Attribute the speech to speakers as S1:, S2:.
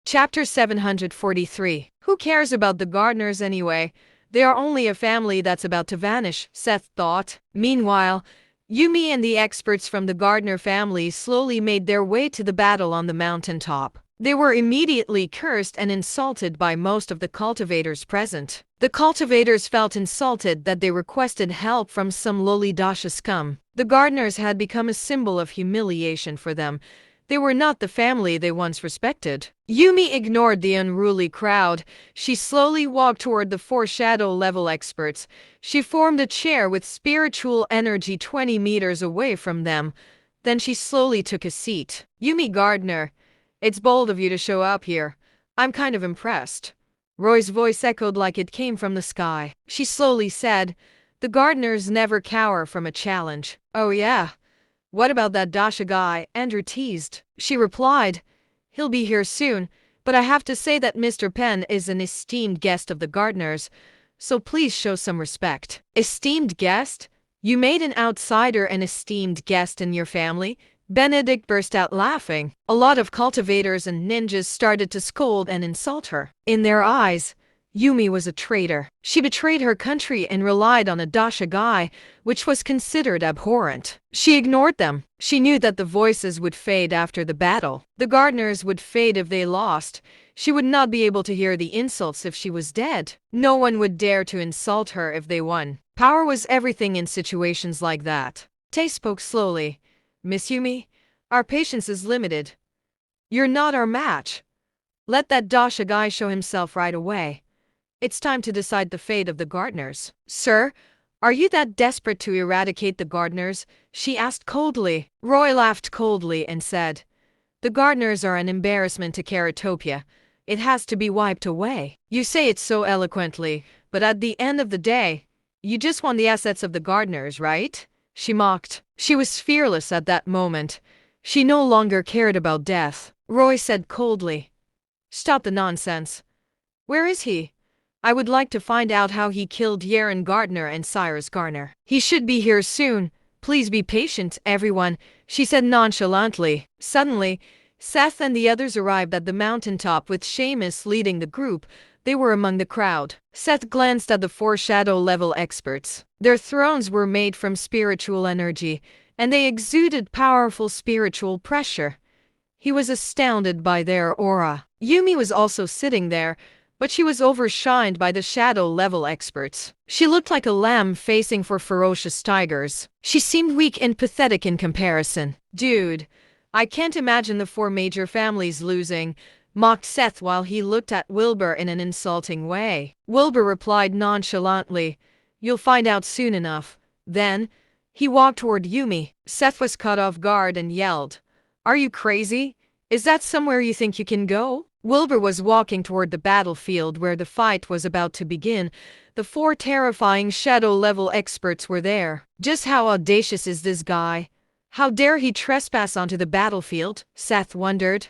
S1: Chapter 743. Who cares about the gardeners anyway? They are only a family that's about to vanish, Seth thought. Meanwhile, Yumi and the experts from the Gardner family slowly made their way to the battle on the mountaintop. They were immediately cursed and insulted by most of the cultivators present. The cultivators felt insulted that they requested help from some lowly Dasha scum. The Gardners had become a symbol of humiliation for them. They were not the family they once respected. Yumi ignored the unruly crowd. She slowly walked toward the four shadow-level experts. She formed a chair with spiritual energy 20 meters away from them. Then she slowly took a seat. Yumi Gardner, it's bold of you to show up here. I'm kind of impressed. Roy's voice echoed like it came from the sky. She slowly said, the Gardners never cower from a challenge. Oh yeah? What about that Dasha guy? Andrew teased. She replied, he'll be here soon, but I have to say that Mr. Penn is an esteemed guest of the Gardners, so please show some respect. Esteemed guest? You made an outsider an esteemed guest in your family? Benedict burst out laughing. A lot of cultivators and ninjas started to scold and insult her. In their eyes, Yumi was a traitor. She betrayed her country and relied on a Dasha guy, which was considered abhorrent. She ignored them. She knew that the voices would fade after the battle. The Gardners would fade if they lost. She would not be able to hear the insults if she was dead. No one would dare to insult her if they won. Power was everything in situations like that. Tay spoke slowly. Miss Yumi, our patience is limited. You're not our match. Let that Dasha guy show himself right away. It's time to decide the fate of the Gardners. Sir, are you that desperate to eradicate the Gardners? She asked coldly. Roy laughed coldly and said, the Gardners are an embarrassment to Keratopia. It has to be wiped away. You say it so eloquently, but at the end of the day, you just want the assets of the Gardners, right? She mocked. She was fearless at that moment. She no longer cared about death. Roy said coldly, stop the nonsense. Where is he? I would like to find out how he killed Yaron Gardner and Cyrus Garner. He should be here soon. Please be patient, everyone, she said nonchalantly. Suddenly, Seth and the others arrived at the mountaintop with Seamus leading the group. They were among the crowd. Seth glanced at the four shadow-level experts. Their thrones were made from spiritual energy, and they exuded powerful spiritual pressure. He was astounded by their aura. Yumi was also sitting there, but she was overshined by the shadow-level experts. She looked like a lamb facing four ferocious tigers. She seemed weak and pathetic in comparison. Dude, I can't imagine the four major families losing, mocked Seth while he looked at Wilbur in an insulting way. Wilbur replied nonchalantly, you'll find out soon enough. Then, he walked toward Yumi. Seth was caught off guard and yelled, are you crazy? Is that somewhere you think you can go? Wilbur was walking toward the battlefield where the fight was about to begin. The four terrifying shadow-level experts were there. Just how audacious is this guy? How dare he trespass onto the battlefield? Seth wondered.